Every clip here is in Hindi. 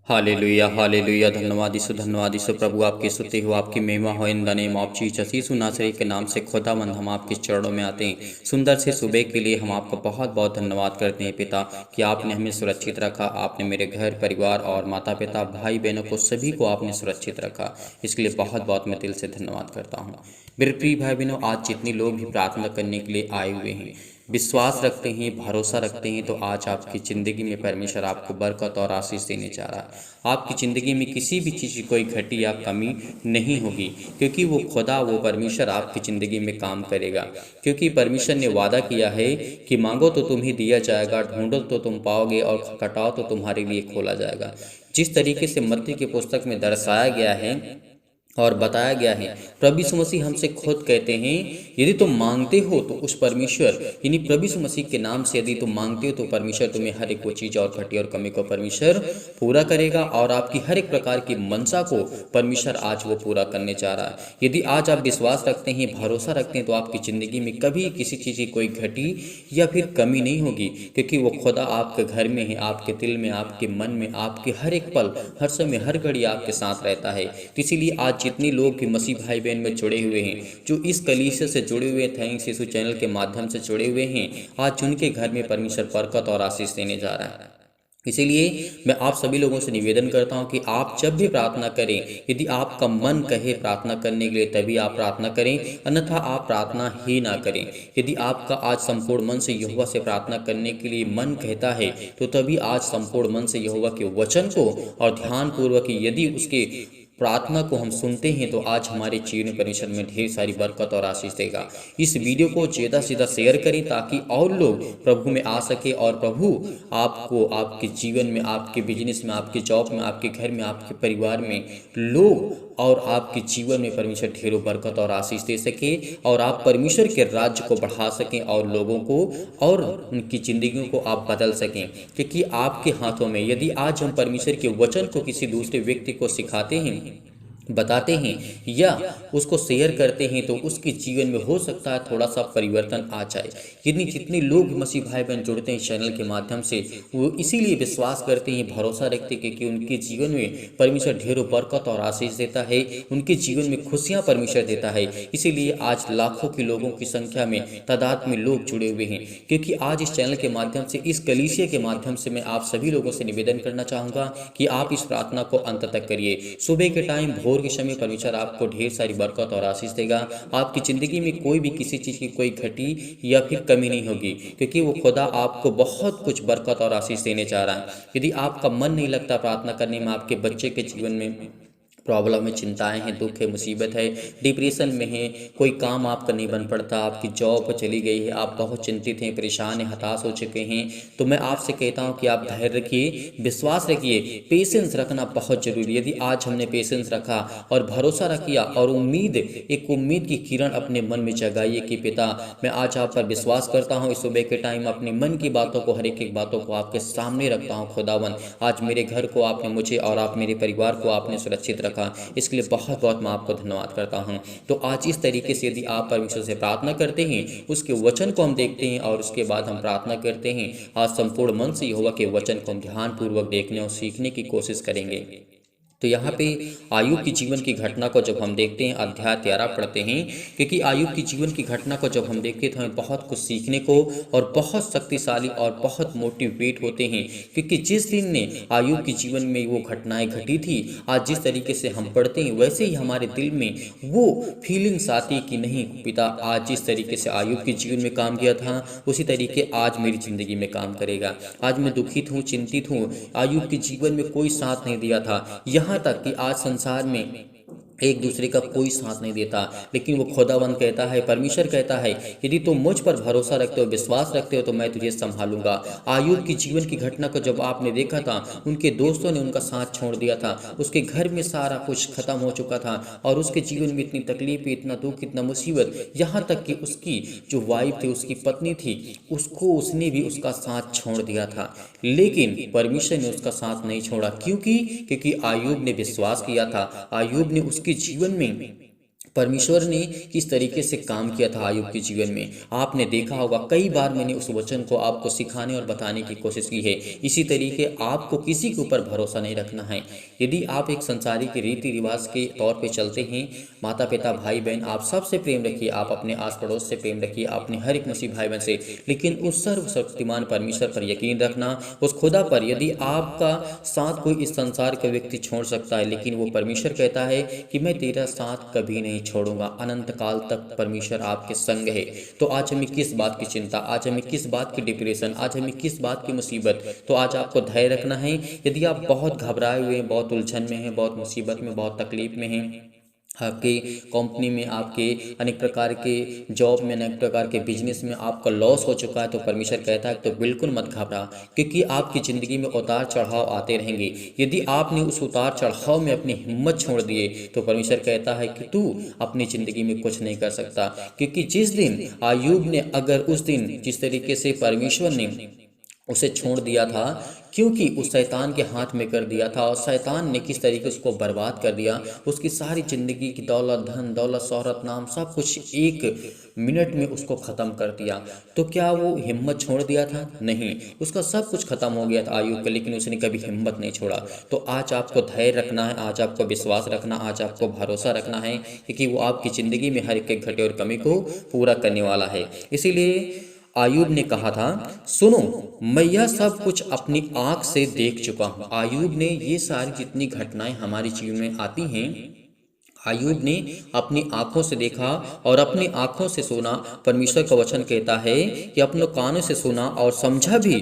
हालेलुया धन्यवाद यीशु प्रभु आपकी स्तुति हो, आपकी महिमा हो। In the name of Jesus Yeshu नासरी के नाम से खुदावंद हम आपके चरणों में आते हैं। सुंदर से सुबह के लिए हम आपका बहुत बहुत धन्यवाद करते हैं पिता कि आपने हमें सुरक्षित रखा। आपने मेरे घर परिवार और माता पिता भाई बहनों को सभी को आपने सुरक्षित रखा। इसके लिए बहुत बहुत मैं दिल से धन्यवाद करता हूँ। मेरे प्रिय भाई बहनों, आज जितने लोग भी प्रार्थना करने के लिए आए हुए हैं, विश्वास रखते हैं, भरोसा रखते हैं, तो आज आपकी ज़िंदगी में परमेश्वर आपको बरकत और आशीष देने जा रहा है। आपकी ज़िंदगी में किसी भी चीज़ की कोई घटी या कमी नहीं होगी, क्योंकि वो खुदा, वो परमेश्वर आपकी ज़िंदगी में काम करेगा। क्योंकि परमेश्वर ने वादा किया है कि मांगो तो तुम्हें दिया जाएगा, ढूंढो तो तुम पाओगे, और खटखटाओ तो तुम्हारे लिए खोला जाएगा। जिस तरीके से मत्ती की पुस्तक में दर्शाया गया है और बताया गया है, प्रभु यीशु मसीह हमसे खुद कहते हैं, यदि तुम मांगते हो तो उस परमेश्वर यानी प्रभु यीशु मसीह के नाम से यदि तुम मांगते हो तो परमेश्वर तुम्हें हर एक वो चीज़ और घटी और कमी को परमेश्वर पूरा करेगा, और आपकी हर एक प्रकार की मनसा को परमेश्वर आज वो पूरा करने जा रहा है। यदि आज आप विश्वास रखते हैं, भरोसा रखते हैं, तो आपकी ज़िंदगी में कभी किसी चीज़ की कोई घटी या फिर कमी नहीं होगी, क्योंकि वो खुदा आपके घर में है, आपके दिल में, आपके मन में, आपके हर एक पल, हर समय, हर घड़ी आपके साथ रहता है। तो इसीलिए आज जितने लोग भी मसीह भाई बहन में जुड़े हुए हैं, जो इस कलीसिया से जुड़े हुए थैंक्स यीशु चैनल के माध्यम से जुड़े हुए हैं, आज उनके घर में परमेश्वर बरकत और आशीष देने जा रहा है। इसीलिए मैं आप सभी लोगों से निवेदन करता हूं कि आप जब भी प्रार्थना करें, यदि आपका मन कहे प्रार्थना करने के लिए तभी आप प्रार्थना करें, अन्यथा आप प्रार्थना ही ना करें। यदि आपका आज संपूर्ण मन से यहोवा से प्रार्थना करने के लिए मन कहता है, तो तभी आज संपूर्ण मन से यहोवा के वचन को और ध्यानपूर्वक यदि उसके प्रार्थना को हम सुनते हैं, तो आज हमारे जीवन में परमेश्वर में ढेर सारी बरकत और आशीष देगा। इस वीडियो को ज़्यादा से ज़्यादा शेयर करें ताकि और लोग प्रभु में आ सके, और प्रभु आपको आपके जीवन में, आपके बिजनेस में, आपके जॉब में, आपके घर में, आपके परिवार में लोग और आपके जीवन में परमेश्वर ढेरों बरकत और आशीष दे सके, और आप परमेश्वर के राज्य को बढ़ा सकें और लोगों को और उनकी ज़िंदगियों को आप बदल सकें। क्योंकि आपके हाथों में, यदि आज हम परमेश्वर के वचन को किसी दूसरे व्यक्ति को सिखाते हैं, बताते हैं या उसको शेयर करते हैं, तो उसके जीवन में हो सकता है थोड़ा सा परिवर्तन आ जाए। यदि जितने लोग मसीह भाई बहन जुड़ते हैं चैनल के माध्यम से, वो इसीलिए विश्वास करते हैं, भरोसा रखते हैं, क्योंकि उनके जीवन में परमेश्वर ढेरों बरकत और आशीष देता है, उनके जीवन में खुशियाँ परमेश्वर देता है। इसीलिए आज लाखों के लोगों की संख्या में, तादाद में लोग जुड़े हुए हैं। क्योंकि आज इस चैनल के माध्यम से, इस कलीसिया के माध्यम से मैं आप सभी लोगों से निवेदन करना चाहूँगा कि आप इस प्रार्थना को अंत तक करिए। सुबह के टाइम, भोर के समय परमेश्वर आपको ढेर सारी बरकत और आशीष देगा। आपकी जिंदगी में कोई भी किसी चीज की कोई घटी या फिर कमी नहीं होगी, क्योंकि वो खुदा आपको बहुत कुछ बरकत और आशीष देने जा रहा है। यदि आपका मन नहीं लगता प्रार्थना करने में, आपके बच्चे के जीवन में प्रॉब्लम है, चिंताएं हैं, दुख है, मुसीबत है, डिप्रेशन में है, कोई काम आपका नहीं बन पड़ता, आपकी जॉब चली गई है, आप बहुत चिंतित हैं, परेशान हैं, हताश हो चुके हैं, तो मैं आपसे कहता हूं कि आप धैर्य रखिए, विश्वास रखिए, पेशेंस रखना बहुत जरूरी है। यदि आज हमने पेशेंस रखा और भरोसा रखिया और एक उम्मीद की किरण अपने मन में जगाइए कि पिता, मैं आज आप पर विश्वास करता हूँ। इस सुबह के टाइम अपने मन की बातों को, हर एक बातों को आपके सामने रखता हूँ। खुदावन, आज मेरे घर को आपने, मुझे और आप मेरे परिवार को आपने सुरक्षित रखा, इसके लिए बहुत बहुत मैं आपको धन्यवाद करता हूं। तो आज इस तरीके से यदि आप परमेश्वर से प्रार्थना करते हैं, उसके वचन को हम देखते हैं और उसके बाद हम प्रार्थना करते हैं, आज संपूर्ण मन से यहोवा के वचन को हम ध्यानपूर्वक देखने और सीखने की कोशिश करेंगे। तो यहाँ पे आयुब की जीवन की घटना को जब हम देखते हैं, अध्याय 13 पढ़ते हैं, क्योंकि आयुब की जीवन की घटना को जब हम देखते हैं तो हमें बहुत कुछ सीखने को और बहुत शक्तिशाली और बहुत मोटिवेट होते हैं। क्योंकि जिस दिन ने आयुब की जीवन में वो घटनाएं घटी थी, आज जिस तरीके से हम पढ़ते हैं वैसे ही हमारे दिल में वो फीलिंग्स आती कि नहीं पिता, आज जिस तरीके से आयुब के जीवन में काम किया था, उसी तरीके आज मेरी ज़िंदगी में काम करेगा। आज मैं दुखित हूँ, चिंतित हूँ, आयुब के जीवन में कोई साथ नहीं दिया था, यहाँ तक कि आज संसार में एक दूसरे का कोई साथ नहीं देता, लेकिन वो खुदावंद कहता है, परमेश्वर कहता है, यदि तुम मुझ पर भरोसा रखते हो, विश्वास रखते हो, तो मैं तुझे संभालूंगा। आयुब की जीवन की घटना को जब आपने देखा था, उनके दोस्तों ने उनका साथ छोड़ दिया था, उसके घर में सारा कुछ खत्म हो चुका था और उसके जीवन में इतनी तकलीफ, इतना दुख, इतना मुसीबत, यहाँ तक कि उसकी जो वाइफ थी, उसकी पत्नी थी, उसने भी उसका साथ छोड़ दिया था। लेकिन परमेश्वर ने उसका साथ नहीं छोड़ा। क्योंकि आयुब ने विश्वास किया था, आयुब ने उसके जीवन में परमेश्वर ने किस तरीके से काम किया था अय्यूब के जीवन में, आपने देखा होगा। कई बार मैंने उस वचन को आपको सिखाने और बताने की कोशिश की है। इसी तरीके आपको किसी के ऊपर भरोसा नहीं रखना है। यदि आप एक संसारी के रीति रिवाज के तौर पे चलते हैं, माता पिता भाई बहन आप सबसे प्रेम रखिए, आप अपने आस पड़ोस से प्रेम रखिए, अपने हर एक मसीह भाई बहन से, लेकिन उस सर्वशक्तिमान परमेश्वर पर यकीन रखना, उस खुदा पर। यदि आपका साथ कोई इस संसार का व्यक्ति छोड़ सकता है, लेकिन वो परमेश्वर कहता है कि मैं तेरा साथ कभी नहीं छोड़ूंगा, अनंत काल तक परमेश्वर आपके संग है। तो आज हमें किस बात की चिंता, आज हमें किस बात की डिप्रेशन, आज हमें किस बात की मुसीबत। तो आज आपको धैर्य रखना है। यदि आप बहुत घबराए हुए हैं, बहुत उलझन में हैं, बहुत मुसीबत में, बहुत तकलीफ में हैं, आपके कंपनी में, आपके अनेक प्रकार के जॉब में, अनेक प्रकार के बिजनेस में आपका लॉस हो चुका है, तो परमेश्वर कहता है तो बिल्कुल मत घबरा, क्योंकि आपकी ज़िंदगी में उतार चढ़ाव आते रहेंगे। यदि आपने उस उतार चढ़ाव में अपनी हिम्मत छोड़ दिए, तो परमेश्वर कहता है कि तू अपनी ज़िंदगी में कुछ नहीं कर सकता। क्योंकि जिस दिन अय्यूब ने, अगर उस दिन जिस तरीके से परमेश्वर ने उसे छोड़ दिया था, क्योंकि उस शैतान के हाथ में कर दिया था, और शैतान ने किस तरीके से उसको बर्बाद कर दिया, उसकी सारी ज़िंदगी की दौलत, धन दौलत, शोहरत, नाम, सब कुछ एक मिनट में उसको ख़त्म कर दिया। तो क्या वो हिम्मत छोड़ दिया था? नहीं, उसका सब कुछ ख़त्म हो गया था अय्यूब का, लेकिन उसने कभी हिम्मत नहीं छोड़ा। तो आज आपको धैर्य रखना है, आज आपको विश्वास रखना, आज आपको भरोसा रखना है, क्योंकि वो आपकी ज़िंदगी में हर एक घटे और कमी को पूरा करने वाला है। इसीलिए आयूब ने कहा था, सुनो मैं यह सब कुछ अपनी आंख से देख चुका हूँ। आयूब ने ये सारी जितनी घटनाएं हमारे जीवन में आती हैं, आयूब ने अपनी आंखों से देखा और अपनी आंखों से सुना। परमेश्वर का वचन कहता है कि अपने कानों से सुना और समझा भी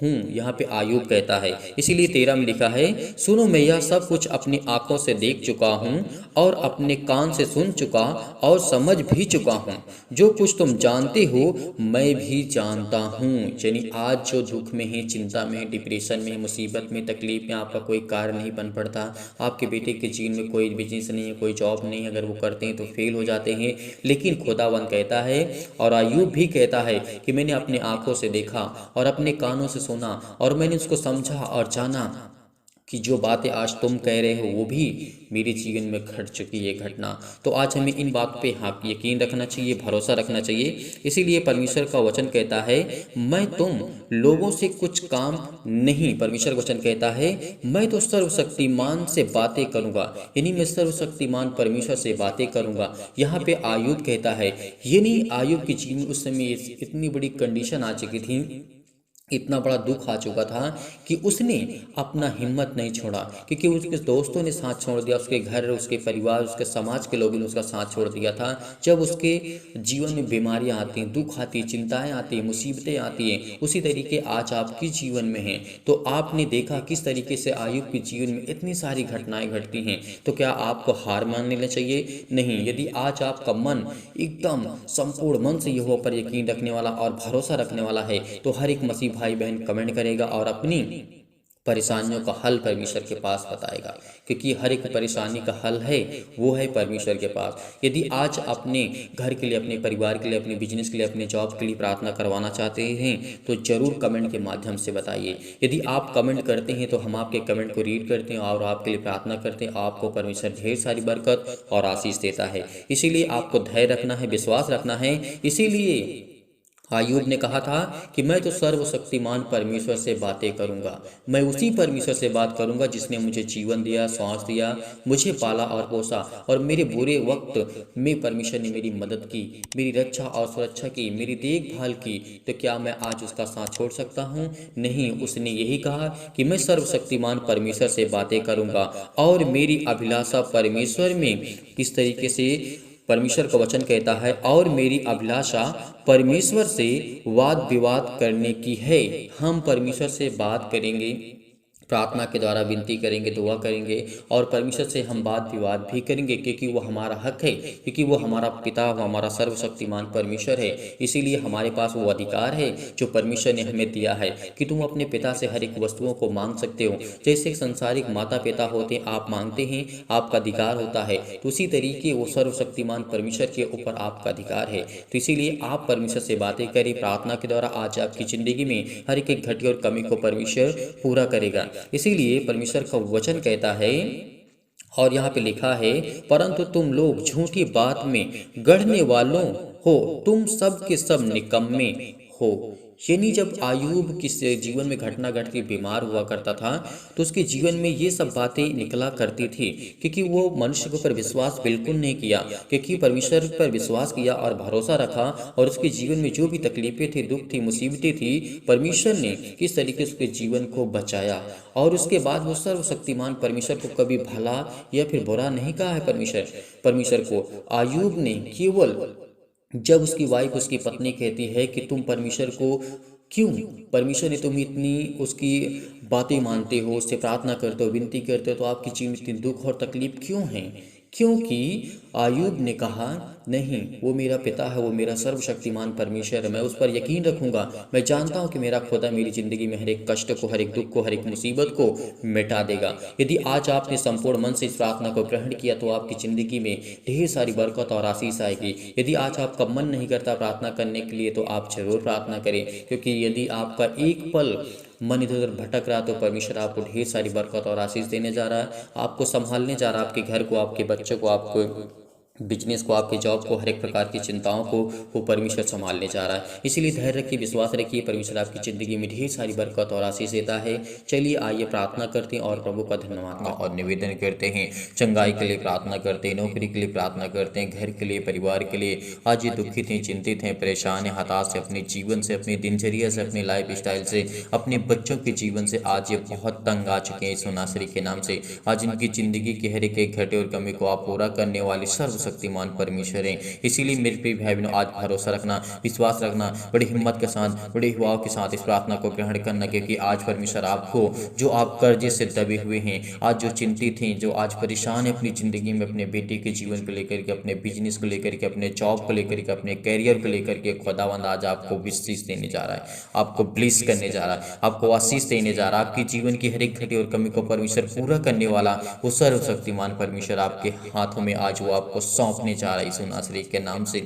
हूँ, यहाँ पे आयूब कहता है। इसीलिए 13 में लिखा है, सुनो मैं यह सब कुछ अपनी आंखों से देख चुका हूँ और अपने कान से सुन चुका और समझ भी चुका हूँ। जो कुछ तुम जानते हो मैं भी जानता हूँ। यानी आज जो दुख में है, चिंता में, डिप्रेशन में, मुसीबत में, तकलीफ में, आपका कोई कार्य नहीं बन पड़ता, आपके बेटे के जीवन में कोई बिजनेस नहीं है, कोई जॉब नहीं, अगर वो करते हैं तो फेल हो जाते हैं, लेकिन खुदावंद कहता है और अय्यूब भी कहता है कि मैंने अपनी आंखों से देखा और अपने कानों से सुना और मैंने उसको समझा और जाना कि जो बातें आज तुम कह रहे हो वो भी मेरे जीवन में घट चुकी है घटना। तो आज हमें इन बात पे हाँ यकीन रखना चाहिए, भरोसा रखना चाहिए। इसीलिए परमेश्वर का वचन कहता है, मैं तुम लोगों से कुछ काम नहीं, परमेश्वर वचन कहता है मैं तो सर्वशक्तिमान से बातें करूंगा, यानी मैं सर्वशक्तिमान परमेश्वर से बातें करूंगा। यहाँ पे आयूब कहता है, ये नहीं आयूब के जीवन में उस समय इतनी बड़ी कंडीशन आ चुकी थी, इतना बड़ा दुख आ चुका था कि उसने अपना हिम्मत नहीं छोड़ा, क्योंकि उसके दोस्तों ने साथ छोड़ दिया, उसके घर, उसके परिवार, उसके समाज के लोगों ने उसका साथ छोड़ दिया था। जब उसके जीवन में बीमारियां आती हैं, दुख आती है, चिंताएं आती हैं, मुसीबतें आती हैं, उसी तरीके आज आपके जीवन में हैं। तो आपने देखा किस तरीके से अय्यूब के जीवन में इतनी सारी घटनाएं घटती हैं। तो क्या आपको हार मान लेना चाहिए? नहीं। यदि आज आपका मन एकदम संपूर्ण मन से यहोवा पर यकीन रखने वाला और भरोसा रखने वाला है, तो हर एक मसीह भाई बहन कमेंट करेगा और अपनी परेशानियों का हल परमेश्वर के पास बताएगा, क्योंकि हर एक परेशानी का हल है वो है परमेश्वर के पास। यदि आज अपने घर के लिए, अपने परिवार के लिए, अपने बिजनेस के लिए, अपने जॉब के लिए प्रार्थना करवाना चाहते हैं तो ज़रूर कमेंट के माध्यम से बताइए। यदि आप कमेंट करते हैं तो हम आपके कमेंट को रीड करते हैं और आपके लिए प्रार्थना करते हैं। आपको परमेश्वर ढेर सारी बरकत और आशीष देता है। इसीलिए आपको धैर्य रखना है, विश्वास रखना है। इसीलिए अय्यूब ने कहा था कि मैं तो सर्वशक्तिमान परमेश्वर से बातें करूंगा, मैं उसी परमेश्वर से बात करूंगा जिसने मुझे जीवन दिया, सांस दिया, मुझे पाला और पोसा, और मेरे बुरे वक्त में परमेश्वर ने मेरी मदद की, मेरी रक्षा और सुरक्षा की, मेरी देखभाल की। तो क्या मैं आज उसका साथ छोड़ सकता हूँ? नहीं। उसने यही कहा कि मैं सर्वशक्तिमान परमेश्वर से बातें करूंगा और मेरी अभिलाषा परमेश्वर में किस तरीके से, परमेश्वर का वचन कहता है, और मेरी अभिलाषा परमेश्वर से वाद विवाद करने की है। हम परमेश्वर से बात करेंगे, प्रार्थना के द्वारा विनती करेंगे, दुआ करेंगे, और परमेश्वर से हम वाद विवाद भी करेंगे, क्योंकि वो हमारा हक है, क्योंकि वो हमारा पिता, वो हमारा सर्वशक्तिमान परमेश्वर है। इसीलिए हमारे पास वो अधिकार है जो परमेश्वर ने हमें दिया है कि तुम अपने पिता से हर एक वस्तुओं को मांग सकते हो। जैसे संसारिक माता पिता होते हैं, आप मांगते हैं, आपका अधिकार होता है, तो उसी तरीके वो सर्वशक्तिमान परमेश्वर के ऊपर आपका अधिकार है। तो इसीलिए आप परमेश्वर से बातें करें प्रार्थना के द्वारा। आज आपकी ज़िंदगी में हर एक घटी और कमी को परमेश्वर पूरा करेगा। इसीलिए परमेश्वर का वचन कहता है और यहाँ पे लिखा है, परंतु तुम लोग झूठी बात में गढ़ने वालों हो, तुम सब के सब निकम्मे हो। यानी जब आयूब किस जीवन में घटना घटती, बीमार हुआ करता था, तो उसके जीवन में ये सब बातें निकला करती थी, क्योंकि वो मनुष्य के ऊपर विश्वास बिल्कुल नहीं किया, क्योंकि परमेश्वर पर विश्वास किया और भरोसा रखा, और उसके जीवन में जो भी तकलीफें थी, दुख थी, मुसीबतें थी, परमेश्वर ने किस तरीके से उसके जीवन को बचाया। और उसके बाद वो सर्वशक्तिमान परमेश्वर को कभी भला या फिर बुरा नहीं कहा है। परमेश्वर को आयूब ने केवल, जब उसकी वाइफ, उसकी पत्नी कहती है कि तुम परमेश्वर को क्यों, परमेश्वर ने तुम्हें इतनी उसकी बातें मानते हो, उससे प्रार्थना करते हो, विनती करते हो, तो आपकी जीवन में इतनी दुख और तकलीफ क्यों है? क्योंकि आयूब ने कहा, नहीं, वो मेरा पिता है, वो मेरा सर्वशक्तिमान परमेश्वर है, मैं उस पर यकीन रखूंगा। मैं जानता हूँ कि मेरा खुदा मेरी ज़िंदगी में हर एक कष्ट को, हर एक दुख को, हर एक मुसीबत को मिटा देगा। यदि आज आपने संपूर्ण मन से इस प्रार्थना को ग्रहण किया, तो आपकी ज़िंदगी में ढेर सारी बरकत और आशीष आएगी। यदि आज आपका मन नहीं करता प्रार्थना करने के लिए, तो आप जरूर प्रार्थना करें, क्योंकि यदि आपका एक पल मन इधर उधर भटक रहा, तो परमेश्वर आपको ढेर सारी बरकत और आशीष देने जा रहा है, आपको संभालने जा रहा है, आपके घर को, आपके बच्चों को, आपको बिजनेस को, आपके जॉब को, हर एक प्रकार की चिंताओं को वो परमेश्वर संभालने जा रहा है। इसीलिए धैर्य रखिए, विश्वास रखिए, परमेश्वर आपकी ज़िंदगी में ढेर सारी बरकत और आशीष देता है। चलिए आइए प्रार्थना करते हैं और प्रभु का धन्यवाद और निवेदन करते हैं। चंगाई के लिए प्रार्थना करते हैं, नौकरी के लिए प्रार्थना करते हैं, घर के लिए, परिवार के लिए। आज ये दुखित हैं, चिंतित हैं, परेशान हैं, हताश है अपने जीवन से, अपनी दिनचर्या से, अपने लाइफ स्टाइल से, अपने बच्चों के जीवन से। आज ये बहुत तंग आ चुके हैं इस नासरी के नाम से। आज इनकी ज़िंदगी के हर एक घटे और कमी को आप पूरा करने वाले सर्वशक्तिमान परमेश्वर हैं। इसीलिए मेरे प्रिय भाई बहनों, आज भरोसा रखना, विश्वास रखना, बड़ी हिम्मत के साथ, बड़े भाव के साथ इस प्रार्थना को ग्रहण करना, क्योंकि आज परमेश्वर आपको, जो आप कर्जे से दबे हुए हैं, आज जो चिंतित हैं, जो आज परेशान है अपनी ज़िंदगी में, अपने बेटे के जीवन को लेकर के, अपने बिजनेस को लेकर के, अपने जॉब को लेकर के, अपने कैरियर को लेकर के, खुदावंद आज आपको आशीष देने जा रहा है, आपको ब्लेस करने जा रहा है, आपको आशीष देने जा रहा है। आपकी जीवन की हर एक घटी और कमी को परमेश्वर पूरा करने वाला वो सर्वशक्तिमान परमेश्वर आपके हाथों में आज वो आपको सौंपने जा रहा है यीशु नासरी के नाम से।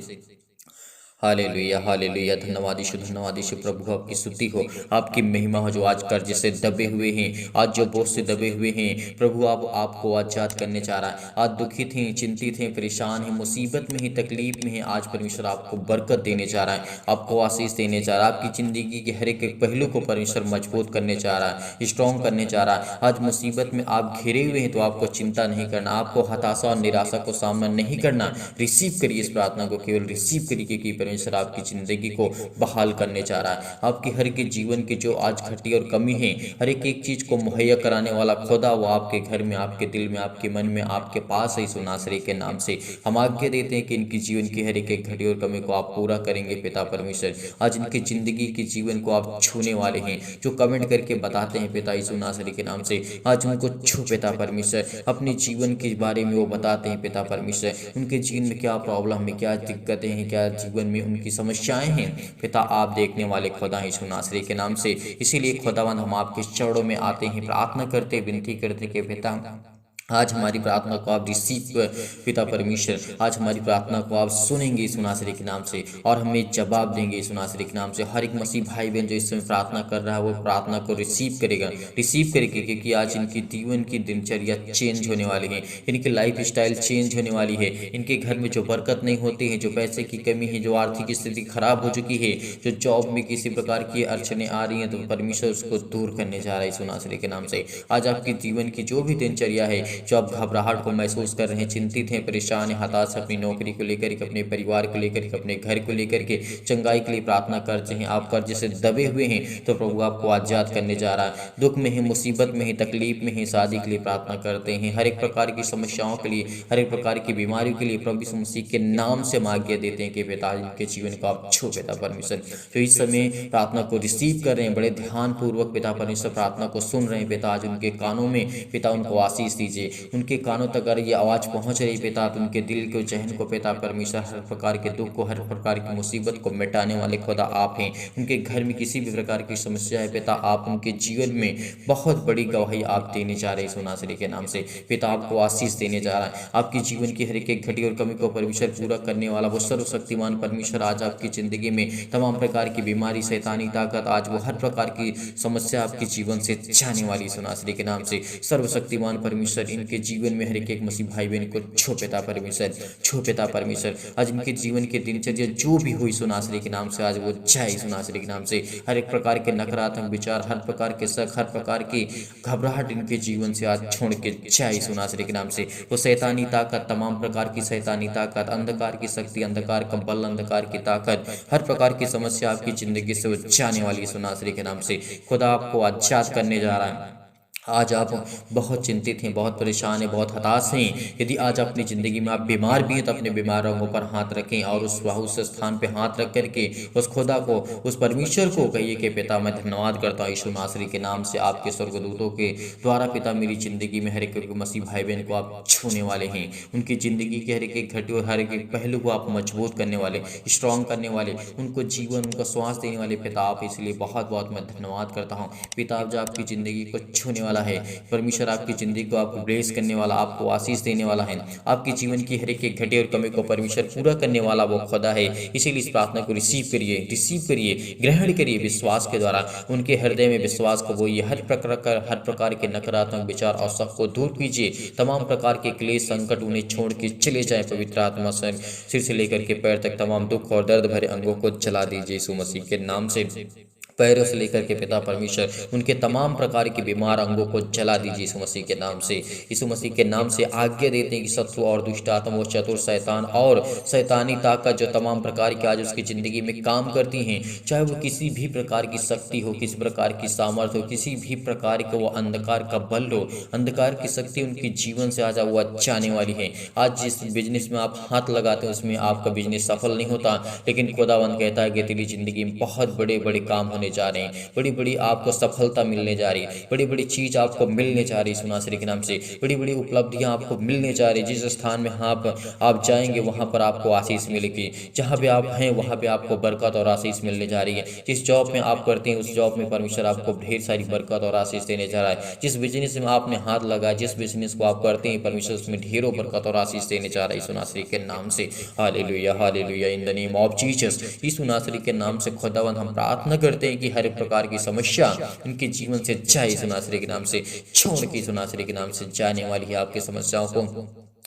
Hallelujah, hallelujah. धन्यवाद यीशु, धन्यवाद यीशु। प्रभु आपकी स्तुति हो, आपकी महिमा हो। जो आज कर्ज से दबे हुए हैं, आज जो बोझ से दबे हुए हैं, प्रभु आप आपको आजाद करने जा रहा है। आज दुखित हैं, चिंतित हैं, परेशान हैं, मुसीबत में हैं, तकलीफ में हैं, आज परमेश्वर आपको बरकत देने जा रहा है, आपको आशीष देने जा रहा है। आपकी ज़िंदगी के हर एक पहलू को परमेश्वर मजबूत करने जा रहा है, स्ट्रॉन्ग करने जा रहा है। आज मुसीबत में आप घिरे हुए हैं, तो आपको चिंता नहीं करना, आपको हताशा और निराशा को सामना नहीं करना। रिसीव करिए इस प्रार्थना को, केवल रिसीव करिए, क्योंकि परमेश्वर आपकी ज़िंदगी को बहाल करने जा रहा है। आपकी हर एक जीवन की जो आज घटी और कमी है, हर एक चीज़ को मुहैया कराने वाला खुदा वो आपके घर में, आपके दिल में, आपके मन में, आपके पास है यीशु नासरी के नाम से। हम आज्ञा देते हैं कि इनकी जीवन की हर एक घटी और कमी को आप पूरा करेंगे पिता परमेश्वर। आज इनकी ज़िंदगी के जीवन को आप छूने वाले हैं। जो कमेंट करके बताते हैं पिता यीशु नासरी के नाम से, आज उनको छू पिता परमेश्वर। अपने जीवन के बारे में वो बताते हैं पिता परमेश्वर, उनके जीवन में क्या प्रॉब्लम है, क्या दिक्कतें हैं, क्या जीवन में उनकी समस्याएं हैं। पिता आप देखने वाले खुदा हैं यीशु नासरी के नाम से। इसीलिए खुदावंद हम आपके चरणों में आते हैं, प्रार्थना करते, विनती करते कि पिता आज हमारी प्रार्थना को आप रिसीव पिता परमेश्वर, आज हमारी प्रार्थना को आप सुनेंगे यीशु नासरी के नाम से, और हमें जवाब देंगे यीशु नासरी के नाम से। हर एक मसीह भाई बहन जो इस समय प्रार्थना कर रहा है, वो प्रार्थना को रिसीव करेगा, क्योंकि आज इनकी जीवन की दिनचर्या चेंज होने वाली है, इनकी लाइफ स्टाइल चेंज होने वाली है। इनके घर में जो बरकत नहीं होती है, जो पैसे की कमी है, जो आर्थिक स्थिति खराब हो चुकी है, जो जॉब में किसी प्रकार की अड़चने आ रही हैं, तो परमेश्वर उसको दूर करने जा रहा है यीशु नासरी के नाम से। आज आपकी जीवन की जो भी दिनचर्या है, जो आप घबराहट को महसूस कर रहे हैं, चिंतित हैं, परेशान हैं, हताश, अपनी नौकरी को लेकर के, अपने परिवार को लेकर के, अपने घर को लेकर के, चंगाई के लिए प्रार्थना करते हैं, आप कर्ज से दबे हुए हैं, तो प्रभु आपको आजाद करने जा रहा है। दुख में है, मुसीबत में है, तकलीफ में है, शादी के लिए प्रार्थना करते हैं, हर एक प्रकार की समस्याओं के लिए, हर एक प्रकार की बीमारियों के लिए प्रभु यीशु मसीह के नाम से आज्ञा देते हैं कि पिता के जीवन को आप छू पिता परमेश्वर। जो इस समय प्रार्थना को रिसीव कर रहे हैं, बड़े ध्यानपूर्वक पिता परमेश्वर प्रार्थना को सुन रहे हैं पिता, आज उनके कानों में पिता उनको आशीष दीजिए, उनके कानों तक अगर ये आवाज़ पहुंच रही पिता, तो उनके दिल के चहन को पिता परमेश्वर, हर प्रकार के दुख को, हर प्रकार की मुसीबत को मिटाने वाले खुदा आप हैं। उनके घर में किसी भी प्रकार की समस्या है पिता, आप उनके जीवन में बहुत बड़ी गवाही आप देने जा रहे हैं यीशु नासरी के नाम से। पिता आपको आशीष देने जा रहा है, आपकी जीवन की हर एक घटी और कमी को परमेश्वर पूरा करने वाला वो सर्वशक्तिमान परमेश्वर आज आपकी ज़िंदगी में तमाम प्रकार की बीमारी, शैतानी ताकत, आज वो हर प्रकार की समस्या आपके जीवन से जाने वाली यीशु नासरी के नाम से। सर्वशक्तिमान परमेश्वर इनके जीवन में हर एक मसीह भाई बहन को छो पिता परमेश्वर, छो पिता परमेश्वर। आज इनके जीवन के दिनचर्या जो भी हुई सुनासरी के नाम से आज वो जाए सुनासरी के नाम से। हर एक प्रकार के नकारात्मक विचार, हर प्रकार के शक, हर प्रकार की घबराहट इनके जीवन से आज छोड़ के जाए सुनासरी के नाम से। वो शैतानी ताकत, तमाम प्रकार की शैतानी ताकत, अंधकार की शक्ति, अंधकार का बल, अंधकार की ताकत, हर प्रकार की समस्या आपकी जिंदगी से वो जाने वाली है सुनासरी के नाम से। खुदा आपको आजाद करने जा रहा है। आज आप बहुत चिंतित हैं, बहुत परेशान हैं, बहुत हताश हैं। यदि आज अपनी ज़िंदगी में आप बीमार भी हैं तो अपने बीमार अंगों पर हाथ रखें और उस स्थान पे हाथ रख करके उस खुदा को, उस परमेश्वर को कहिए कि पिता मैं धन्यवाद करता हूँ यीशु नासरी के नाम से। आपके स्वर्गदूतों के द्वारा पिता मेरी ज़िंदगी में हर एक मसीह भाई बहन को आप छूने वाले हैं। उनकी ज़िंदगी के हर एक घटे और हर एक पहलू को आप मजबूत करने वाले, स्ट्रॉन्ग करने वाले, उनको जीवन, उनका श्वास देने वाले पिता आप, इसलिए बहुत बहुत मैं धन्यवाद करता हूँ। पिता जो आपकी ज़िंदगी को छूने वाला है, परमेश्वर आपकी जिंदगी को आपको ब्लेस करने वाला, आपको आशीष देने वाला है। आपकी जीवन की हर एक घटे और कमी को परमेश्वर पूरा करने वाला वो खुदा है। इसीलिए इस प्रार्थना को रिसीव करिए, ग्रहण करिए विश्वास के द्वारा। उनके हृदय में विश्वास को बोइए। हर प्रकार के नकारात्मक विचार और शक को दूर कीजिए। तमाम प्रकार के क्लेश, संकट उन्हें छोड़ के चले जाए। पवित्र आत्मा सिर से लेकर के पैर तक तमाम दुख और दर्द भरे अंगों को जला दीजिए यीशु मसीह के नाम से। पैरों से लेकर के पिता परमेश्वर उनके तमाम प्रकार के बीमार अंगों को जला दीजिए यीशु मसीह के नाम से। यीशु मसीह के नाम से आज्ञा देते हैं कि शत्रु और दुष्ट आत्मा और चतुर शैतान और शैतानी ताकत जो तमाम प्रकार की आज उसकी ज़िंदगी में काम करती हैं, चाहे वो किसी भी प्रकार की शक्ति हो, किसी प्रकार की सामर्थ्य हो, किसी भी प्रकार का वो अंधकार का बल हो, अंधकार की शक्ति उनके जीवन से आज वो जाने वाली है। आज जिस बिजनेस में आप हाथ लगाते हैं उसमें आपका बिजनेस सफल नहीं होता, लेकिन खुदावंद कहता है कि तेरी ज़िंदगी में बहुत बड़े बड़े काम होने जा रहे हैं, बड़ी बड़ी आपको सफलता मिलने जा रही है, बड़ी बड़ी चीज आपको मिलने जा रही है यीशु नासरी के नाम से। बड़ी बड़ी उपलब्धियां आपको मिलने जा रही है। जिस स्थान में आप जाएंगे वहां पर आपको आशीष मिलेगी। जहां भी आप हैं वहां पे आपको बरकत और आशीष मिलने जा रही है। जिस जॉब में आप करते हैं उस जॉब में परमेश्वर आपको ढेर सारी बरकत और आशीष देने जा रहा है। जिस बिजनेस में आपने हाथ लगाया, जिस बिजनेस को आप करते हैं, परमेश्वर उसमें ढेरों बरकत और आशीष देने जा रहा है यीशु नासरी के नाम से। Hallelujah, hallelujah, in the name of Jesus. Yeshu नासरी के नाम से खुदावंद हम प्रार्थना करते हैं कि हर प्रकार की समस्या इनके जीवन से जाए यीशु नासरी के नाम से। छोड़ के यीशु नासरी के नाम से जाने वाली है आपकी समस्याओं को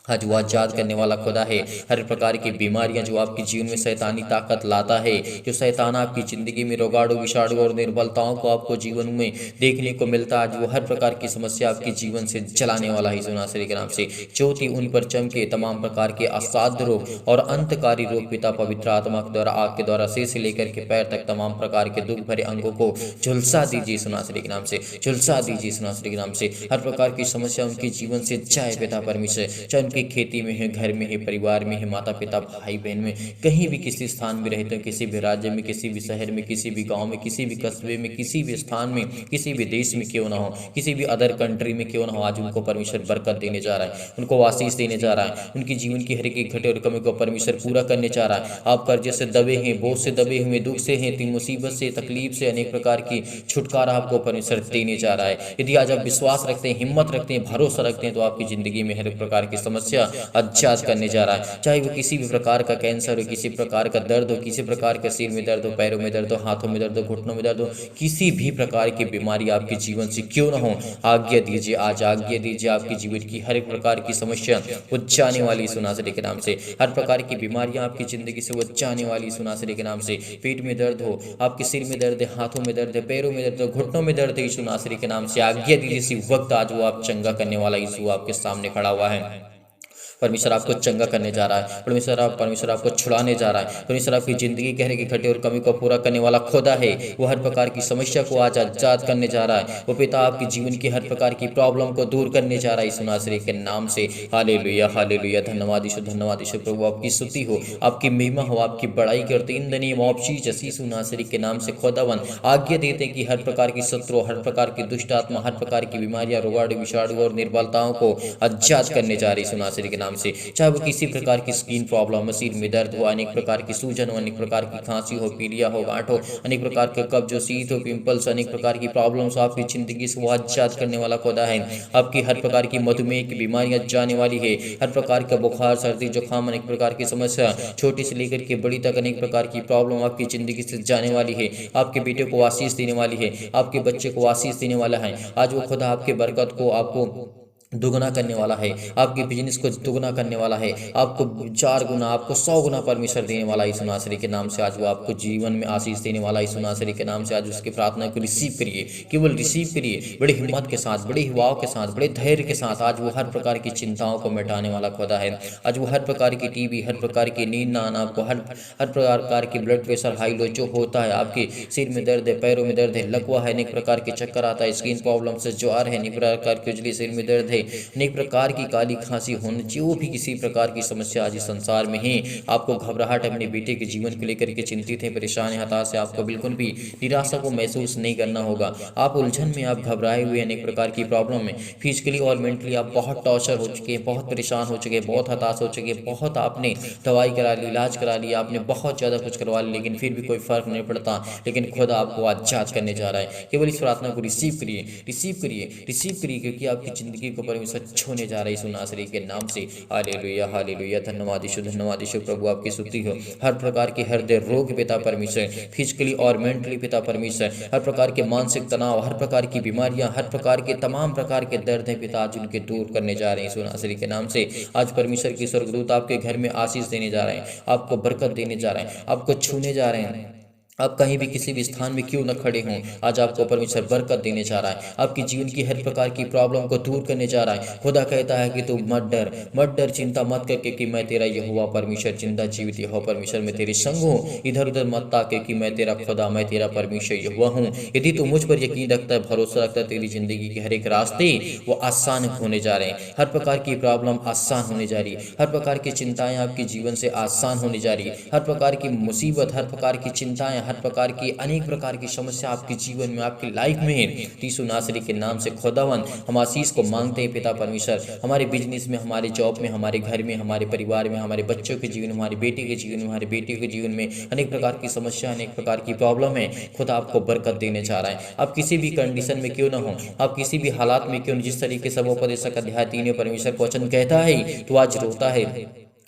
आज वो आजाद करने वाला खुदा है। हर प्रकार की बीमारियां जो आपके जीवन में शैतानी ताकत लाता है, जो शैतान आपकी जिंदगी में रोगाड़ू, विषाणु और निर्बलताओं को आपको जीवन में देखने को मिलता है, आज वो हर प्रकार की समस्या आपके जीवन से जलाने वाला है यीशु नासरी के नाम से। ज्योति उन पर चमके, तमाम प्रकार के असाध्य रोग और अंतकारी रोग पिता पवित्र आत्मा के द्वारा, आग के द्वारा सिर से लेकर के पैर तक तमाम प्रकार के दुख भरे अंगों को झुलसा दीजिए यीशु नासरी के नाम से, झुलसा दीजिए यीशु नासरी के नाम से। हर प्रकार की समस्या उनके जीवन से जाए पिता परमेश्वर, चाहे उनकी खेती में है, घर में है, परिवार में है, माता पिता भाई बहन में, कहीं भी किसी स्थान में रहते हो, किसी भी राज्य में, किसी भी शहर में, किसी भी गांव में, किसी भी कस्बे में, किसी भी स्थान में, किसी भी देश में क्यों ना हो, किसी भी अदर कंट्री में क्यों ना हो, आज उनको परमेश्वर बरकत देने जा रहा है, उनको आशीष देने जा रहा है। उनकी जीवन की हर एक घटे और कमी को परमेश्वर पूरा करने जा रहा है। आप कर्जे से दबे हैं, बोझ से दबे हुए, दुख से हैं, मुसीबत से, तकलीफ से, अनेक प्रकार की छुटकारा आपको परमेश्वर देने जा रहा है। यदि आज आप विश्वास रखते हैं, हिम्मत रखते हैं, भरोसा रखते हैं, तो आपकी जिंदगी में हर प्रकार की समस्या आजाद करने जा रहा है। चाहे वो किसी भी प्रकार का कैंसर हो, किसी प्रकार का दर्द हो, किसी प्रकार का सिर में दर्द हो, पैरों में दर्द हो, हाथों में दर्द हो, घुटनों में दर्द हो, किसी भी प्रकार की बीमारी आपके जीवन से क्यों ना हो, आज्ञा दीजिए, आज आज्ञा दीजिए। आपकी जीवन की हर एक प्रकार की समस्या वो जाने वाली यीशु नासरी के नाम से। हर प्रकार की बीमारियां आपकी जिंदगी से वो जाने वाली यीशु नासरी के नाम से। पेट में दर्द हो, आपके सिर में दर्द है, हाथों में दर्द है, पैरों में दर्द है, घुटनों में दर्द है, यीशु नासरी के नाम से आज्ञा दीजिए। इसी वक्त आज वो आप चंगा करने वाला यीशु आपके सामने खड़ा हुआ है। परमेश्वर आपको चंगा करने जा रहा है, परमेश्वर आपको छुड़ाने जा रहा है। परमेश्वर आपकी जिंदगी कहने की घटे और कमी को पूरा करने वाला खुदा है। वो हर प्रकार की समस्या को आज आजाद करने जा रहा है। वो पिता आपकी जीवन की हर प्रकार की प्रॉब्लम को दूर करने जा रहा है यीशु नासरी के नाम से। हालेलुया, हालेलुया, धन्यवाद यीशु प्रभु, आपकी स्तुति हो, आपकी महिमा हो, आपकी बड़ाई करते in the name of Jesus Yeshu नासरी के नाम से। खुदावन आज्ञा देते हैं कि हर प्रकार की शत्रु, हर प्रकार की दुष्ट आत्मा, हर प्रकार की बीमारियां, रोगाणु, विषाणु और निर्बलताओं को आजाद करने जा रही यीशु नासरी के नाम से। चाहे वो किसी प्रकार की स्किन प्रॉब्लम, सिर में दर्द हो, अनेक प्रकार की सूजन हो, अनेक प्रकार की खांसी हो, पीलिया हो, गांठ हो, अनेक प्रकार के कब्ज हो, शीत हो, पिंपल्स, अनेक प्रकार की प्रॉब्लम्स आपकी जिंदगी से वो आजाद करने वाला खुदा है। आपकी हर प्रकार की मधुमेह की बीमारियां जाने वाली है। हर प्रकार का बुखार, सर्दी, जुकाम, अनेक प्रकार की समस्या, छोटी से लेकर के बड़ी तक अनेक प्रकार की प्रॉब्लम आपकी जिंदगी से जाने वाली है। आपके बेटे को आशीष देने वाली है, आपके बच्चे को आशीष देने वाला है। आज वो खुदा आपके बरकत को, आपको दुगना करने वाला है, आपके बिजनेस को दुगना करने वाला है, आपको 4 गुना, आपको 100 गुना परमेश्वर देने वाला यीशु नासरी के नाम से। आज वो आपको जीवन में आशीष देने वाला यीशु नासरी के नाम से। आज उसकी प्रार्थना को रिसीव करिए, केवल रिसीव करिए, बड़ी हिम्मत के साथ, बड़ी युवाओं के साथ, बड़े धैर्य के साथ। आज वो हर प्रकार की चिंताओं को मिटाने वाला खुदा है। आज वो हर प्रकार की टीबी, हर प्रकार की नींद ना आना, आपको हर प्रकार की ब्लड प्रेशर हाई लो जो होता है, आपके सिर में दर्द है, पैरों में दर्द है, लकवा है, अनेक प्रकार के चक्कर आता है, स्किन प्रॉब्लम से ज्वार है, अनेक प्रकार की उजली, सिर में दर्द है, अनेक प्रकार की काली खांसी होने, जो भी किसी प्रकार की समस्या आज इस संसार में है, आपको घबराहट अपने बेटे के जीवन को लेकर के चिंतित है, परेशान है, हताश है, आपको बिल्कुल भी निराशा को महसूस नहीं करना होगा। आप उलझन में, आप घबराए हुए, अनेक प्रकार की प्रॉब्लम में फिजिकली और मेंटली आप बहुत टॉर्चर हो चुके हैं, बहुत परेशान हो चुके हैं, बहुत हताश हो चुके हैं, बहुत आपने दवाई करा ली, इलाज करा लिया, आपने बहुत ज़्यादा कुछ करवा लिया, लेकिन फिर भी कोई फर्क नहीं पड़ता। लेकिन खुदा आपको आज जांच करने जा रहा है। केवल इस प्रार्थना को रिसीव करिए, रिसीव करिए, रिसीव करिए, क्योंकि आपकी जिंदगी को परमेश्वर छूने जा रहा है यीशु नासरी के नाम से। हालेलुया, हालेलुया, धन्यवाद यीशु, धन्यवाद यीशु। प्रभु आपकी स्तुति हो। हर प्रकार के हृदय रोग पिता परमेश्वर, फिजिकली और मेंटली पिता परमेश्वर, हर प्रकार के मानसिक तनाव, हर प्रकार की बीमारियां, हर प्रकार के तमाम प्रकार के दर्द हैं पिता, आज उनके दूर करने जा रहे हैं यीशु नासरी के नाम से। आज परमेश्वर की स्वर्गदूत आपके घर में आशीष देने जा रहे हैं, आपको बरकत देने जा रहे हैं, आपको छूने जा रहे हैं। आप कहीं भी किसी भी स्थान में क्यों न खड़े हों, आज आपको परमेश्वर बरकत देने जा रहा है, आपकी जीवन की हर प्रकार की प्रॉब्लम को दूर करने जा रहा है। खुदा कहता है कि तू मत डर, मत डर, चिंता मत कर, क्योंकि मैं तेरा यहोवा परमेश्वर, जिंदा जीवित यहोवा परमेश्वर, मैं तेरे संग हूँ। इधर उधर मत ताके कि मैं तेरा खुदा, मैं तेरा परमेश्वर यहोवा हूँ। यदि तू मुझ पर यकीन रखता है, भरोसा रखता है, तेरी जिंदगी के हर एक रास्ते वो आसान होने जा रहे हैं। हर प्रकार की प्रॉब्लम आसान होने जा रही है, हर प्रकार की चिंताएं आपके जीवन से आसान होने जा रही है, हर प्रकार की मुसीबत, हर प्रकार की चिंताएं, हर प्रकार की अनेक प्रकार की समस्या आपके जीवन में, आपकी लाइफ में है। यीशु नासरी के नाम से खुदावन हम आशीष को मांगते हैं पिता परमेश्वर, हमारे बिजनेस में, हमारे जॉब में, हमारे घर में, हमारे परिवार में, हमारे बच्चों के जीवन में, हमारे बेटे के जीवन में, हमारे बेटी के जीवन में अनेक प्रकार की समस्या, अनेक प्रकार की प्रॉब्लम है। खुदा आपको बरकत देने चाह रहा है। आप किसी भी कंडीशन में क्यों ना हो, आप किसी भी हालात में क्यों न, जिस तरीके से वो उपदेशक अध्याय 3 में परमेश्वर का वचन कहता है, तो आज रोता है,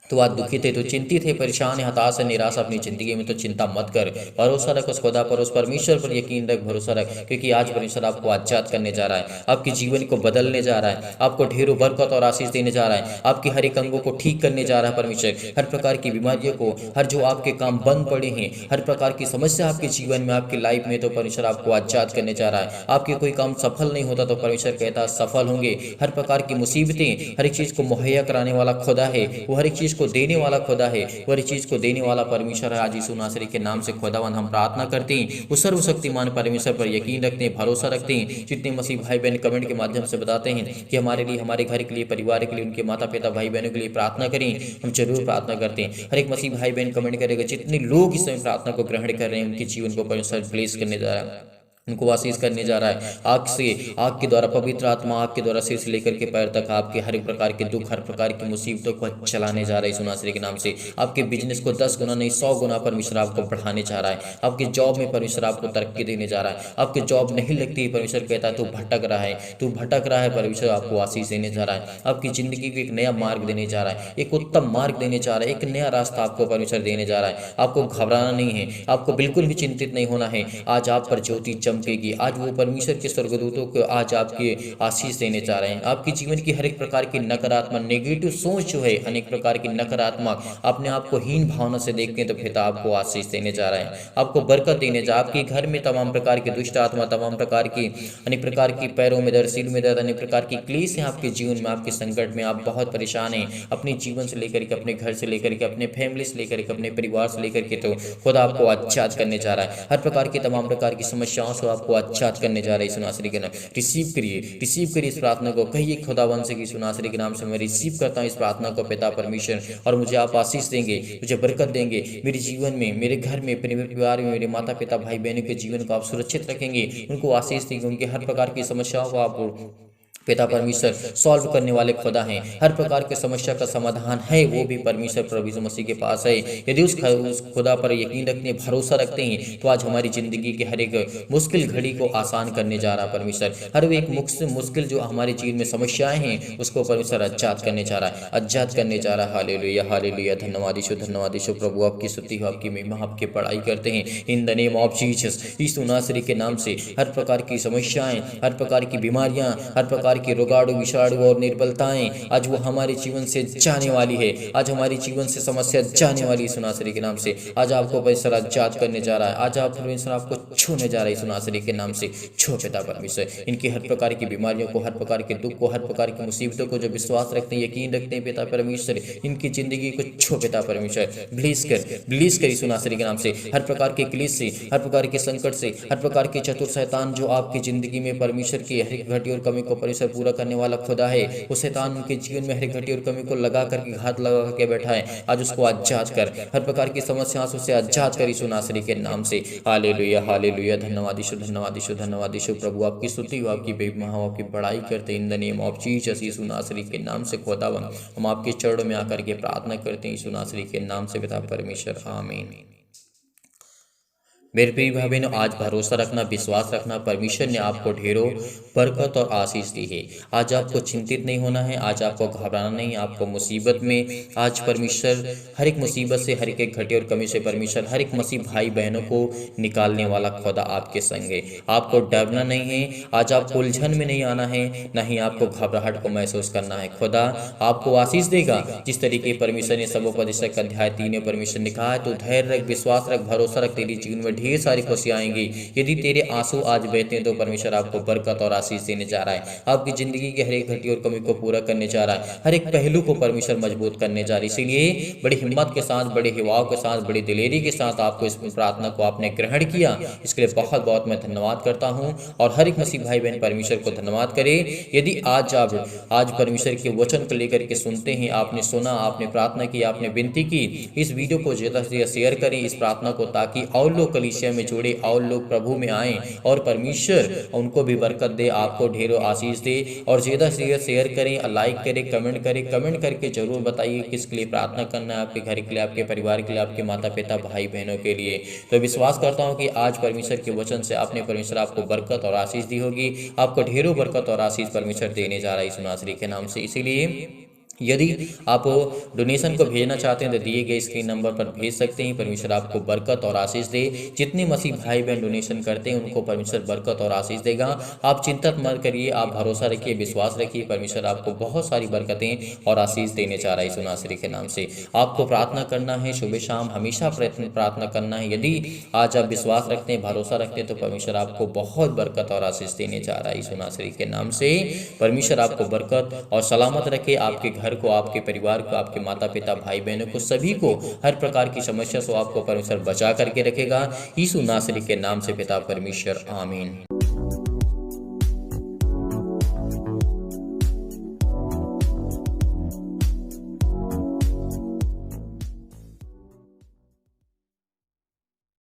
तो आज दुखित है, तो चिंतित है, परेशान है, हताश है, निराश अपनी जिंदगी में, तो चिंता मत कर, भरोसा रख उस खुदा पर, उस परमेश्वर पर यकीन रख, भरोसा रख, क्योंकि आज परमेश्वर आपको आजाद करने जा रहा है, आपके जीवन को बदलने जा रहा है, आपको ढेरों बरकत और आशीष देने जा रहा है, आपके हर एक अंगों को ठीक करने जा रहा है परमेश्वर। हर प्रकार की बीमारियों को, हर जो आपके काम बंद पड़े हैं, हर प्रकार की समस्या आपके जीवन में, आपकी लाइफ में, तो परमेश्वर आपको आजाद करने जा रहा है। आपके कोई काम सफल नहीं होता, तो परमेश्वर कहता है सफल होंगे। हर प्रकार की मुसीबतें, हर एक चीज को मुहैया कराने वाला खुदा है, वो हर एक चीज को देने वाला खुदा है, वो हर चीज को देने वाला परमेश्वर है। आज यीशु नासरी के नाम से खुदावन हम प्रार्थना करते हैं, उस सर्वशक्तिमान परमेश्वर पर यकीन रखते हैं, भरोसा रखते हैं। जितने मसीह भाई बहन कमेंट के माध्यम से बताते हैं कि हमारे लिए, हमारे घर के लिए, परिवार के लिए, उनके माता पिता भाई बहनों के लिए प्रार्थना करें, हम जरूर प्रार्थना करते हैं। हर एक मसीह भाई बहन कमेंट करेगा, जितने लोग इस समय प्रार्थना को ग्रहण कर रहे हैं, उनके जीवन को परमेश्वर ब्लेस करने जा रहा है, उनको आशीष करने जा रहा है। आग से, आग के द्वारा, पवित्र आत्मा आग के द्वारा सिर से लेकर के पैर तक आपके हर एक प्रकार के दुख, हर प्रकार की मुसीबतों को चलाने जा रहा है यीशु नासरी के नाम से। आपके बिजनेस को 10 गुना नहीं 100 गुना परमेश्वर आपको बढ़ाने जा रहा है। आपके जॉब में परमेश्वर आपको तरक्की देने जा रहा है। आपके जॉब नहीं लगती, परमेश्वर कहता है तू भटक रहा है, तू भटक रहा है, परमेश्वर आपको आशीष देने जा रहा है। आपकी जिंदगी को एक नया मार्ग देने जा रहा है, एक उत्तम मार्ग देने जा रहा है, एक नया रास्ता आपको परमेश्वर देने जा रहा है। आपको घबराना नहीं है, आपको बिल्कुल भी चिंतित नहीं होना है। आज आप पर ज्योति चमकेगी, आज वो परमेश्वर के स्वर्गदूतों को आज आपके आशीष देने जा रहे हैं। आपके जीवन की हर एक प्रकार की नकारात्मक, नेगेटिव सोच जो है, अनेक प्रकार की नकारात्मक, अपने आप को हीन भावना से देखते हैं, तो पिता आपको आशीष देने जा रहे हैं, आपको बरकत देने जा। आपके घर में तमाम प्रकार की दुष्ट आत्मा, तमाम प्रकार की अनेक प्रकार की पैरों में दर्द, सिर में दर्द, अनेक प्रकार की क्लेश है आपके जीवन में, आपके संकट में, आप बहुत परेशान हैं अपने जीवन से लेकर के, अपने घर से लेकर के, अपने फैमिली से लेकर के, अपने परिवार से लेकर के, तो खुदा आपको आजाद करने जा रहा है। हर प्रकार की तमाम प्रकार की समस्याओं से आपको आजाद करने जा रहा है यीशु नासरी के नाम। रिसीव करिए, रिसीव करिए इस प्रार्थना को। कहिए खुदावंद से कि यीशु नासरी के नाम से मैं रिसीव करता हूँ इस प्रार्थना को पिता परमेश्वर, और मुझे आप आशीष देंगे, मुझे बरकत देंगे मेरे जीवन में, मेरे घर में, मेरे परिवार में, मेरे माता पिता भाई बहनों के जीवन को आप सुरक्षित रखेंगे, उनको आशीष देंगे, उनके हर प्रकार की समस्याओं को आप पिता परमेश्वर सॉल्व करने वाले खुदा हैं। हर प्रकार के समस्या का समाधान है वो भी परमेश्वर प्रभु यीशु मसीह के पास है। यदि उस खुदा पर यकीन रखते हैं, भरोसा रखते हैं, तो आज हमारी जिंदगी के हर एक मुश्किल घड़ी को आसान करने जा रहा है परमेश्वर। हर एक मुश्किल जो हमारे जीवन में समस्याएं हैं, उसको परमेश्वर आजाद करने जा रहा है, आजाद करने जा रहा है। हालेलुया, हालेलुया, धन्यवाद यीशु, धन्यवाद यीशु। प्रभु आपकी स्तुति हो, आपकी महिमा, आपकी बड़ाई करते हैं in the name of Jesus. Yeshu नासरी के नाम से हर प्रकार की समस्याएं, हर प्रकार की बीमारियां, हर प्रकार प्रकार की रोगाणु विषाणु और निर्बलताएं आज वो हमारे जीवन से जाने वाली है। आज हमारे जीवन से समस्या जाने वाली है यीशु नासरी के नाम से। आज आपको परमेश्वर आजाद करने जा रहा है। आज आप परमेश्वर आपको छूने जा रहा है यीशु नासरी के नाम से। छो पिता परमेश्वर, इनकी हर प्रकार की बीमारियों को, हर प्रकार के दुख को, हर प्रकार की मुसीबतों को जो विश्वास रखते हैं, यकीन रखते हैं पिता परमेश्वर, इनकी जिंदगी को छो पिता परमेश्वर। ब्लीज कर यीशु नासरी के नाम से। हर प्रकार के क्लेश से, हर प्रकार के संकट से, हर प्रकार के चतुर शैतान जो आपकी जिंदगी में परमेश्वर की हर एक घटी और कमी को परमेश्वर पूरा करने वाला खुदा है, वो शैतान उनके जीवन में हर एक घटी और कमी को लगा करके, घात लगा करके बैठा है, आज उसको आजाद कर। हर प्रकार की समस्याओं से आजाद कर यीशु नासरी के नाम से। Hallelujah hallelujah. धन्यवाद यीशु, धन्यवाद यीशु, धन्यवाद यीशु। प्रभु आपकी स्तुति हो, आपकी महिमा हो, आपकी बड़ाई करते in the name of Jesus Yeshu नासरी के नाम से। खुदावन हम आपके चरणों में आकर के प्रार्थना करते हैं यीशु नासरी के नाम से पिता परमेश्वर, आमीन। मेरे प्रिय भाई बहनों, आज भरोसा रखना, विश्वास रखना, परमेश्वर ने आपको ढेरों बरकत और आशीष दी है। आज आपको चिंतित नहीं होना है, आज आपको घबराना नहीं, आपको मुसीबत में आज परमेश्वर हर एक मुसीबत से, हर एक घटे और कमी से परमेश्वर हर एक मसीह भाई बहनों को निकालने वाला खुदा आपके संग है। आपको डरना नहीं है, आज आपको उलझन में नहीं आना है, न ही आपको घबराहट को महसूस करना है। खुदा आपको आशीष देगा जिस तरीके परमेश्वर ने सबोपदेशक अध्याय 3 में परमेश्वर ने कहा है, तो धैर्य रख, विश्वास रख, भरोसा रख, तेरी जीवन में ढेर सारी खुशियां आएंगी। यदि तेरे आंसू आज बहते हैं तो परमेश्वर आपको बरकत और आशीष देने जा रहा है। आपकी जिंदगी की हर एक घटी और कमी को पूरा करने जा रहा है, हर एक पहलू को परमेश्वर मजबूत करने जा रही है। इसीलिए बड़ी हिम्मत के साथ, बड़े हिवाव के साथ, बड़ी दिलेरी के साथ आपको इस प्रार्थना को आपने ग्रहण किया, इसके लिए बहुत बहुत मैं धन्यवाद करता हूँ। और हर एक मसीह भाई बहन परमेश्वर को धन्यवाद करे। यदि आज परमेश्वर के वचन को लेकर के सुनते हैं, आपने सुना, आपने प्रार्थना की, आपने विनती की, इस वीडियो को ज़्यादा से ज़्यादा शेयर करें इस प्रार्थना को, ताकि और लोग कलीसिया में जुड़े, और लोग प्रभु में आए और परमेश्वर उनको भी बरकत दे, आपको ढेरों आशीष दे। और ज़्यादा से ज़्यादा शेयर करें, लाइक करें, कमेंट करके जरूर बताइए किसके लिए प्रार्थना करना है, आपके घर के लिए, आपके परिवार के लिए, आपके माता पिता भाई बहनों के लिए। तो विश्वास करता हूँ कि आज परमेश्वर के वचन से आपने परमेश्वर आपको बरकत और आशीष दी होगी। आपको ढेरों बरकत और आशीष परमेश्वर देने जा रहा है यीशु नासरी के नाम से। इसीलिए यदि आप डोनेशन को भेजना चाहते हैं तो दिए गए स्क्रीन नंबर पर भेज सकते हैं। परमेश्वर आपको बरकत और आशीष दे। जितने मसीह भाई बहन डोनेशन करते हैं उनको परमेश्वर बरकत और आशीष देगा। आप चिंतित मत करिए, आप भरोसा रखिए, विश्वास रखिए, परमेश्वर आपको बहुत सारी बरकतें और आशीष देने जा रहा है यीशु नासरी के नाम से। आपको प्रार्थना करना है, सुबह शाम हमेशा प्रार्थना करना है। यदि आज आप विश्वास रखते हैं, भरोसा रखते हैं, तो परमेश्वर आपको बहुत बरकत और आशीष देने जा रहा है यीशु नासरी के नाम से। परमेश्वर आपको बरकत और सलामत रखे, आपके घर को, आपके परिवार को, आपके माता पिता भाई बहनों को, सभी को हर प्रकार की समस्या से आपको परमेश्वर बचा करके रखेगा यीशु नासरी के नाम से पिता परमेश्वर, आमीन।